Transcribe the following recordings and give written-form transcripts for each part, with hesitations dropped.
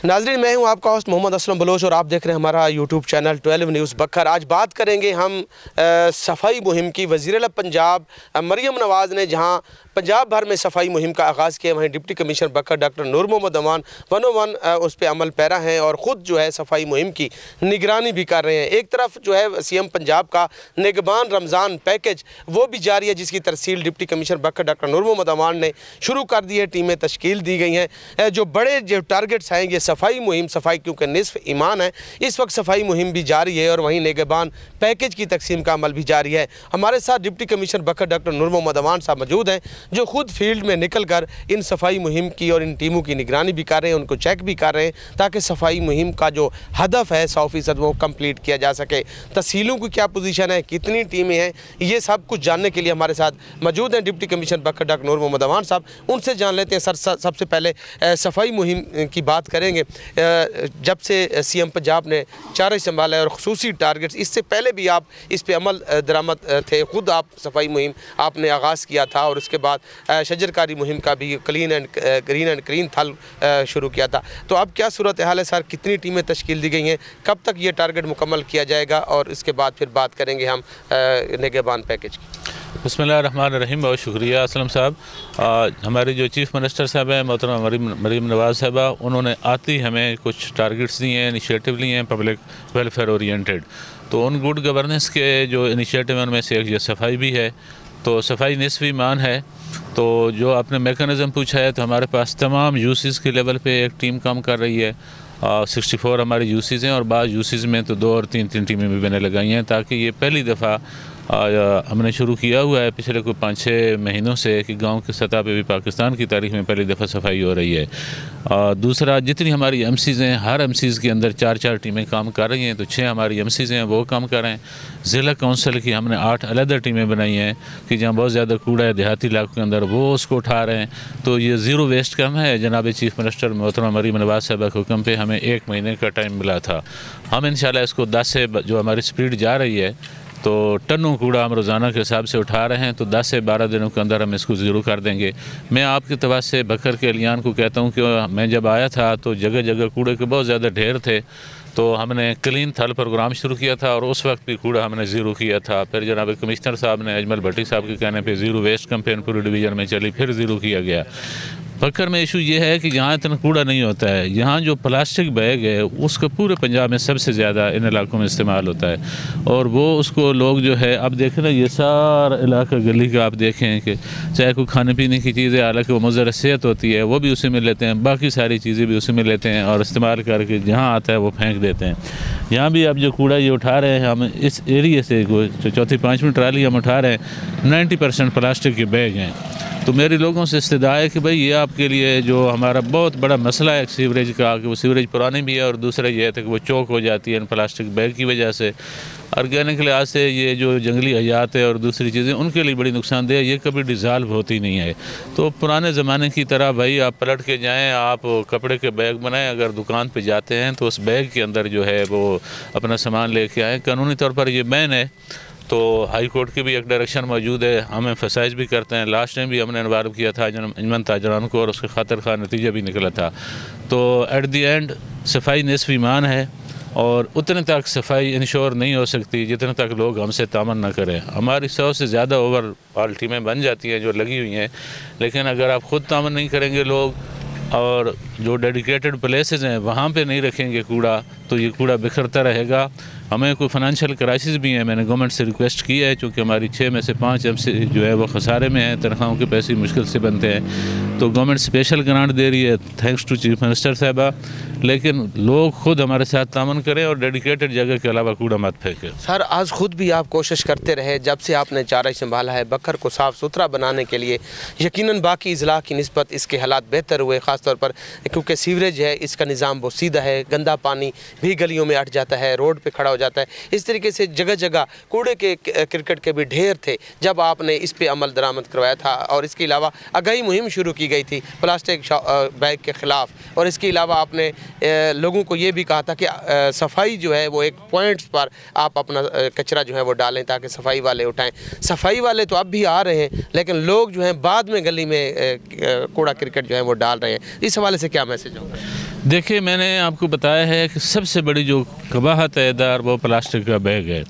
नाज़रीन, मैं हूं आपका होस्ट मोहम्मद असलम बलोच और आप देख रहे हैं हमारा यूट्यूब चैनल 12 न्यूज़ बखर। आज बात करेंगे हम सफाई मुहिम की। वज़ीर-ए-आला पंजाब मरियम नवाज़ ने जहां पंजाब भर में सफाई मुहिम का आगाज़ किया, वहीं डिप्टी कमिश्नर बखर डॉक्टर नूर मोहम्मद अमान 101 उस पर अमल पैरा हैं और ख़ुद जो है सफाई मुहिम की निगरानी भी कर रहे हैं। एक तरफ जो है सीएम पंजाब का निगहबान रमज़ान पैकेज वो भी जारी है, जिसकी तरसील डिप्टी कमिश्नर बखर डॉक्टर नूर मोहम्मद अमान ने शुरू कर दी है। टीमें तश्कील दी गई हैं। जो बड़े जो टारगेट्स हैं, ये सफाई मुहिम, सफाई क्योंकि निस्फ ईमान है, इस वक्त सफाई मुहिम भी जारी है और वहीं निगहबान पैकेज की तकसीम का अमल भी जारी है। हमारे साथ डिप्टी कमिश्नर बखर डॉक्टर नूर मोहम्मद अमान साहब मौजूद हैं, जो खुद फील्ड में निकल कर इन सफाई मुहिम की और इन टीमों की निगरानी भी कर रहे हैं, उनको चेक भी कर रहे हैं, ताकि सफाई मुहिम का जो हदफ है 100% वो कंप्लीट किया जा सके। तहसीलों की क्या पोजीशन है, कितनी टीमें हैं, ये सब कुछ जानने के लिए हमारे साथ मौजूद हैं डिप्टी कमिश्नर बखर डॉक्टर नूर मोहम्मद अमान साहब। उनसे जान लेते हैं। सर, सबसे पहले सफाई मुहिम की बात करेंगे। जब से सीएम पंजाब ने चारा संभाला है और खुसूसी टारगेट्स, इससे पहले भी आप इस पे अमल दरामद थे, ख़ुद आप सफाई मुहिम आपने आगाज़ किया था और उसके बाद शजरकारी मुहिम का भी ग्रीन एंड क्लीन थल शुरू किया था। तो अब क्या सूरत हाल है सर, कितनी टीमें तश्कील दी गई हैं, कब तक ये टारगेट मुकम्मल किया जाएगा, और इसके बाद फिर बात करेंगे हम निगहबान पैकेज की। बिस्मिल्लाहिर्रहमानिर्रहीम। बहुत शुक्रिया असलम साहब। हमारे जो चीफ़ मिनिस्टर साहब हैं मोहतरमा मरीम नवाज़ साहबा, उन्होंने आती हमें कुछ टारगेट्स दिए हैं, इनिशिएटिव लिए हैं पब्लिक वेलफेयर ओरिएंटेड। तो उन गुड गवर्नेंस के जो इनिशिएटिव हैं उनमें से एक ये सफाई भी है। तो सफाई निस्फ़ ईमान है। तो जो आपने मेकनिज़म पूछा है, तो हमारे पास तमाम यूसीज़ के लेवल पे एक टीम काम कर रही है। 64 हमारे यूसीज़ हैं और बाद यूसीज़ में तो 2 और 3 टीमें भी मैंने लगाई हैं, ताकि ये पहली दफ़ा हमने शुरू किया हुआ है पिछले कोई 5-6 महीनों से कि गांव की सतह पे भी पाकिस्तान की तारीख़ में पहली दफ़ा सफाई हो रही है। दूसरा, जितनी हमारी एमसीज़ हैं, हर एमसीज़ के अंदर 4-4 टीमें काम कर रही हैं। तो 6 हमारी एमसीज़ हैं, वो काम कर रहे हैं। ज़िला काउंसिल की हमने 8 अलग टीमें बनाई हैं कि जहाँ बहुत ज़्यादा कूड़ा है देहाती इलाकों के अंदर, वो उसको उठा रहे हैं। तो ये ज़ीरो वेस्ट कम है। जनाब चीफ़ मिनिस्टर मोहतरमा मरीम नवाज़ साहबा के हुक्म पे हमें 1 महीने का टाइम मिला था। हम इंशाल्लाह इसको 10 से जो हमारी स्पीड जा रही है, तो टनों कूड़ा हम रोज़ाना के हिसाब से उठा रहे हैं। तो 10 से 12 दिनों के अंदर हम इसको ज़ीरो कर देंगे। मैं आपकी तरफ से बखर के अलियान को कहता हूँ कि मैं जब आया था तो जगह जगह कूड़े के बहुत ज़्यादा ढेर थे। तो हमने क्लीन थल प्रोग्राम शुरू किया था और उस वक्त भी कूड़ा हमने ज़ीरो किया था। फिर जनाब कमिश्नर साहब ने, अजमल भट्टी साहब के कहने पर ज़ीरो वेस्ट कैंपेन पूरी डिवीज़न में चली, फिर ज़ीरो किया गया। बखर में इशू ये है कि यहाँ इतना कूड़ा नहीं होता है। यहाँ जो प्लास्टिक बैग है उसका पूरे पंजाब में सबसे ज़्यादा इन इलाकों में इस्तेमाल होता है और वो उसको लोग जो है, अब देखें ना, ये सारा इलाका गली का आप देखें कि चाहे कोई खाने पीने की चीज़ें, हालांकि वो मुज़र सेहत होती है, वो भी उसी में लेते हैं, बाकी सारी चीज़ें भी उसी में लेते हैं और इस्तेमाल करके जहाँ आता है वो फेंक देते हैं। यहाँ भी अब जो कूड़ा ये उठा रहे हैं, हम इस एरिए से चौथी 5वीं ट्राली हम उठा रहे हैं, 90% प्लास्टिक के बैग हैं। तो मेरे लोगों से इस्तदा है कि भाई ये आपके लिए जो हमारा बहुत बड़ा मसला है सीवरेज का, कि वो सीवरेज पुरानी भी है और दूसरा ये है कि वो चौक हो जाती है इन प्लास्टिक बैग की वजह से। ऑर्गेनिक लिहाज से ये जो जंगली हयात है और दूसरी चीज़ें, उनके लिए बड़ी नुकसानदेह है, ये कभी डिज़ाल्व होती नहीं है। तो पुराने ज़माने की तरह भाई आप पलट के जाएँ, आप कपड़े के बैग बनाएं, अगर दुकान पे जाते हैं तो उस बैग के अंदर जो है वो अपना सामान लेके आएँ। कानूनी तौर पर ये बैन है। तो हाई कोर्ट की भी एक डायरेक्शन मौजूद है, हम एम्फसाइज भी करते हैं। लास्ट टाइम भी हमने इन्वाल्व किया था अंजुमन ताजरान को और उसके खातिर खा नतीजा भी निकला था। तो एट दी एंड सफाई निस्फ़ ईमान है और उतने तक सफाई इंश्योर नहीं हो सकती जितने तक लोग हमसे तामन ना करें। हमारी 100 से ज़्यादा ओवरऑल टीमें बन जाती हैं जो लगी हुई हैं, लेकिन अगर आप ख़ुद तामन नहीं करेंगे लोग और जो डेडिकेटेड प्लेसेस हैं वहाँ पे नहीं रखेंगे कूड़ा, तो ये कूड़ा बिखरता रहेगा। हमें कोई फाइनेंशियल क्राइसिस भी है, मैंने गवर्नमेंट से रिक्वेस्ट की है, क्योंकि हमारी 6 में से 5 एमसी जो है वो खसारे में है, तनख्वाहों के पैसे मुश्किल से बनते हैं। तो गवर्नमेंट स्पेशल ग्रांट दे रही है, थैंक्स टू चीफ मिनिस्टर साहबा, लेकिन लोग खुद हमारे साथ तामन करें और डेडिकेटेड जगह के अलावा कूड़ा मत फेंकें। सर, आज खुद भी आप कोशिश करते रहे, जब से आपने चारा संभाला है बखर को साफ़ सुथरा बनाने के लिए, यकीनन बाकी अजला की निस्बत इसके हालात बेहतर हुए, ख़ासतौर पर क्योंकि सीवरेज है, इसका निज़ाम बहुत सीधा है, गंदा पानी भी गलियों में अट जाता है, रोड पर खड़ा हो जाता है। इस तरीके से जगह जगह कूड़े के क्रिकेट के भी ढेर थे जब आपने इस पे अमल दरामद करवाया था। और इसके अलावा आगाही मुहिम शुरू की गई थी प्लास्टिक बैग के ख़िलाफ़, और इसके अलावा आपने लोगों को ये भी कहा था कि सफाई जो है वो एक पॉइंट्स पर आप अपना कचरा जो है वो डालें ताकि सफाई वाले उठाएं। सफाई वाले तो अब भी आ रहे हैं, लेकिन लोग जो हैं बाद में गली में कूड़ा क्रिकेट जो है वो डाल रहे हैं। इस हवाले से क्या मैसेज होगा? देखिए, मैंने आपको बताया है कि सबसे बड़ी जो कबाहत है इधर वो प्लास्टिक का बैग है,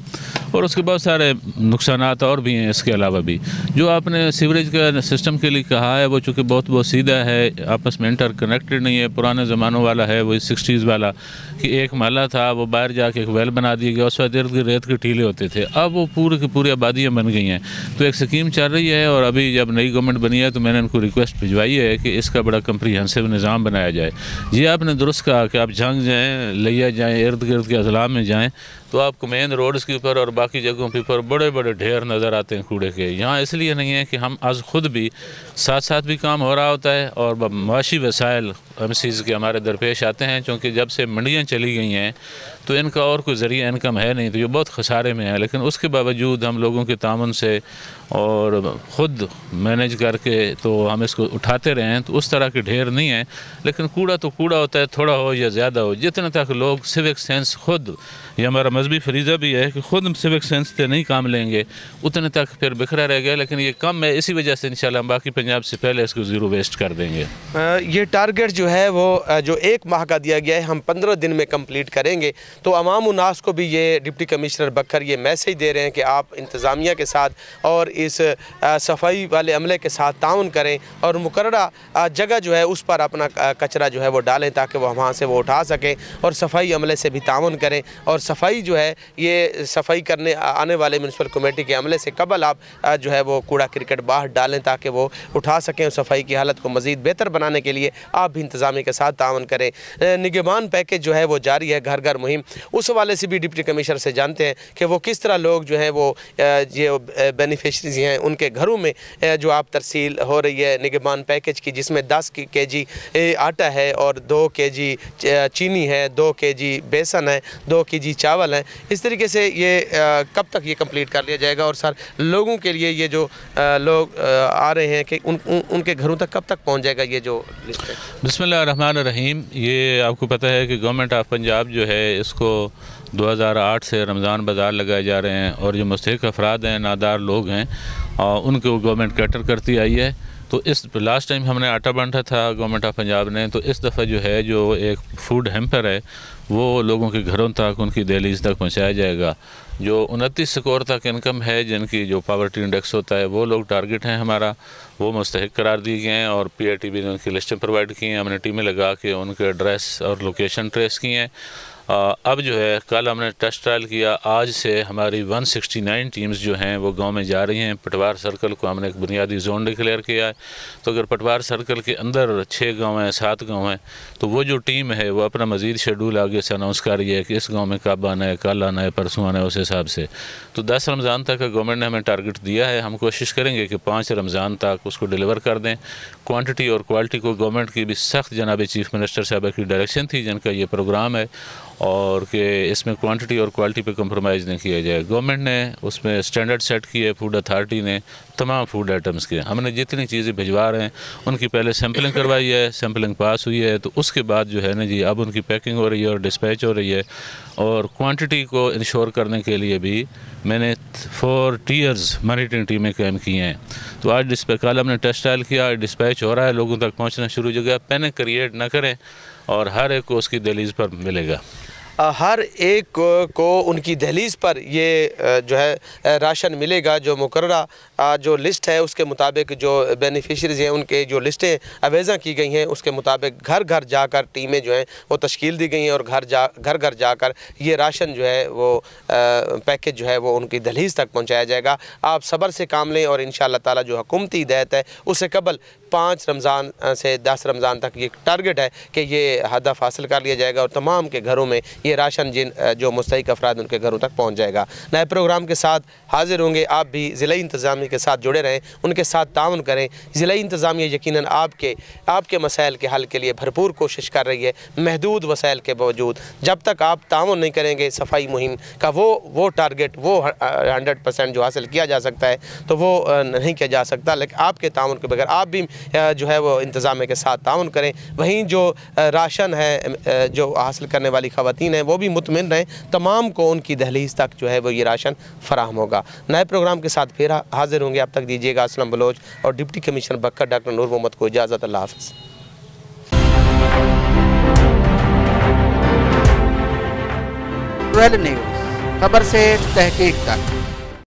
और उसके बहुत सारे नुकसानात और भी हैं। इसके अलावा भी जो आपने सीवरेज का सिस्टम के लिए कहा है, वो चूँकि बहुत सीधा है, आपस में इंटर कनेक्टेड नहीं है, पुराने ज़मानों वाला है, वो 60s वाला कि एक महला था, वो बाहर जाके एक वेल बना दिया गया, उस वक्त इर्द गिर्द रेत के टीले होते थे। अब वो पूरी की पूरी आबादियाँ बन गई हैं। तो एक स्कीम चल रही है, और अभी जब नई गवर्नमेंट बनी है तो मैंने उनको रिक्वेस्ट भिजवाई है कि इसका बड़ा कम्प्रीहेंसिव निज़ाम बनाया जाए। ये आपने दुरुस्त कहा कि आप जंग जाएँ, लिया जाएँ, इर्द गिर्द के अजला में जाएँ तो आपको मेन रोड्स के ऊपर और बाकी जगहों के ऊपर बड़े बड़े ढेर नज़र आते हैं कूड़े के। यहाँ इसलिए नहीं है कि हम आज ख़ुद भी साथ साथ भी काम हो रहा होता है, और माशी वसाइल MCs के हमारे दरपेश आते हैं, क्योंकि जब से मंडियाँ चली गई हैं तो इनका और कोई ज़रिया इनकम है नहीं, तो ये बहुत खसारे में है। लेकिन उसके बावजूद हम लोगों के तामुन से और ख़ुद मैनेज करके तो हम इसको उठाते रहे हैं। तो उस तरह के ढेर नहीं है, लेकिन कूड़ा तो कूड़ा होता है, थोड़ा हो या ज़्यादा हो, जितने तक लोग सिविक सेंस खुद, ये हमारा मजहबी फरीज़ा भी है कि ख़ुद सिविक सेंस से नहीं काम लेंगे उतने तक फिर बिखरा रह गया। लेकिन ये कम है, इसी वजह से इंशाल्लाह हम बाकी पंजाब से पहले इसको ज़ीरो वेस्ट कर देंगे। ये टारगेट जो है वो जो 1 माह का दिया गया है, हम 15 दिन में कंप्लीट करेंगे। तो अवाम उन्नास को भी ये डिप्टी कमिश्नर बकर ये मैसेज दे रहे हैं कि आप इंतज़ामिया के साथ और इस सफाई वाले अमले के साथ ताउन करें, और मुकर्ररा जगह जो है उस पर अपना कचरा जो है वो डालें, ताकि वो वहाँ से वो उठा सकें, और सफाई अमले से भी ताउन करें। और सफाई जो है, ये सफाई करने आने वाले म्यूनसिपल कमेटी के अमले से कबल आप जो है वो कूड़ा क्रिकेट बाहर डालें, ताकि वो उठा सकें, और सफाई की हालत को मज़ीद बेहतर बनाने के लिए आप भी इंतज़ामिया के साथ ताउन करें। निगहबान पैकेज जो है वो जारी है, घर घर मुहिम, उस हवाले से भी डिप्टी कमिश्नर से जानते हैं कि वो किस तरह लोग जो हैं वो जो बेनिफिशरीज हैं उनके घरों में जो आप तरसील हो रही है निगहबान पैकेज की, जिसमें 10 kg आटा है और 2 kg चीनी है, 2 kg बेसन है, 2 kg चावल है। इस तरीके से ये कब तक ये कंप्लीट कर लिया जाएगा, और सर लोगों के लिए ये जो लोग आ रहे हैं कि उनके घरों तक कब तक पहुँच जाएगा ये जो लिस्ट है? बिस्मिल्लाहिर्रहमानिर्रहीम। ये आपको पता है कि गवर्नमेंट ऑफ पंजाब जो है इसको 2008 से रमज़ान बाज़ार लगाए जा रहे हैं, और जो मुस्तहिक अफराद हैं, नादार लोग हैं, उनको गवर्नमेंट कैटर करती आई है। तो इस लास्ट टाइम हमने आटा बांटा था गवर्नमेंट ऑफ पंजाब ने, तो इस दफ़ा जो है जो एक फूड हेम्पर है वो लोगों के घरों तक, उनकी दहलीज तक पहुंचाया जाएगा। जो 29 स्कोर तक इनकम है, जिनकी जो पावर्टी इंडेक्स होता है, वो लोग टारगेट हैं हमारा, वो मुस्तहिक करार दिए गए हैं, और PITB ने उनकी लिस्टें प्रोवाइड की हैं, हमने टीमें लगा के उनके एड्रेस और लोकेशन ट्रेस की हैं। अब जो है कल हमने टेस्ट ट्रायल किया, आज से हमारी 169 टीम्स जो हैं वो गांव में जा रही हैं। पटवार सर्कल को हमने एक बुनियादी जोन डिक्लेयर किया है, तो अगर पटवार सर्कल के अंदर 6 गांव हैं, 7 गांव हैं, तो वो जो टीम है वो अपना मज़ीद शेड्यूल आगे से अनाउंस कर रही है कि इस गाँव में कब आना है, कल आना है, परसों आना है, उस हिसाब से। तो 10 रमज़ान तक गवर्नमेंट ने हमें टारगेट दिया है, हम कोशिश करेंगे कि 5 रमज़ान तक उसको डिलीवर कर दें। क्वान्टिटी और क्वालिटी को गवर्नमेंट की भी सख्त जनाब चीफ मिनिस्टर साहब की डायरेक्शन थी, जिनका ये प्रोग्राम है, और कि इसमें क्वांटिटी और क्वालिटी पे कंप्रोमाइज़ नहीं किया जाए। गवर्नमेंट ने उसमें स्टैंडर्ड सेट किए, फूड अथॉरिटी ने तमाम फूड आइटम्स के हमने जितनी चीज़ें भिजवा रहे हैं उनकी पहले सैम्पलिंग करवाई है, सैम्पलिंग पास हुई है, तो उसके बाद जो है ना जी अब उनकी पैकिंग हो रही है और डिस्पैच हो रही है। और क्वांटिटी को इंश्योर करने के लिए भी मैंने 4 टीयर्स मॉनिटरिंग टीमें कायम की हैं। तो आज कल हमने टेस्ट ट्रायल किया, डिस्पैच हो रहा है, लोगों तक पहुँचना शुरू हो जाएगा। पैनिक क्रिएट ना करें, और हर एक को उसकी दहलीज पर मिलेगा। हर एक को उनकी दहलीज़ पर ये जो है राशन मिलेगा। जो मुकर्ररा जो लिस्ट है उसके मुताबिक जो बेनिफिशरीज़ हैं उनके जो लिस्टें अवेज़ा की गई हैं उसके मुताबिक घर घर जाकर टीमें जो हैं वो तश्कील दी गई हैं, और घर घर जाकर ये राशन जो है वो पैकेज जो है वो उनकी दहलीज़ तक पहुँचाया जाएगा। आप सब्र से काम लें, और इंशाअल्लाह ताला जो हुकूमती हिदायत है उससे कबल 5 रमज़ान से 10 रमज़ान तक ये टारगेट है कि ये हदफ हासिल कर लिया जाएगा, और तमाम के घरों में ये राशन जो मुस्तहिक अफराद उनके घरों तक पहुँच जाएगा। नए प्रोग्राम के साथ हाजिर होंगे। आप भी ज़िला इंतज़ामिया के साथ जुड़े रहें, उनके साथ ताउन करें। ज़िला इंतज़ामिया यकीनन आपके मसाइल के हल के लिए भरपूर कोशिश कर रही है, महदूद वसाइल के बावजूद। जब तक आप ताउन नहीं करेंगे सफाई मुहिम का वो टारगेट वो 100% जो हासिल किया जा सकता है तो वो नहीं किया जा सकता। लेकिन आपके ताउन के बगैर आप भी जो है वो इंतज़ामिया के साथ ताउन करें। वहीं जो राशन है जो हासिल करने वाली ख़वातीन हैं वो भी मुतमिन रहें, तमाम को उनकी दहलीज़ तक जो है वो ये राशन फराहम होगा। नए प्रोग्राम के साथ फिर हाजिर होंगे। अब तक दीजिएगा असलम बलोच और डिप्टी कमिश्नर बकर डॉक्टर नूर मोहम्मद को इजाज़त। अल्लाह हाफ़िज़। 12 न्यूज़, खबर से तहकीक तक।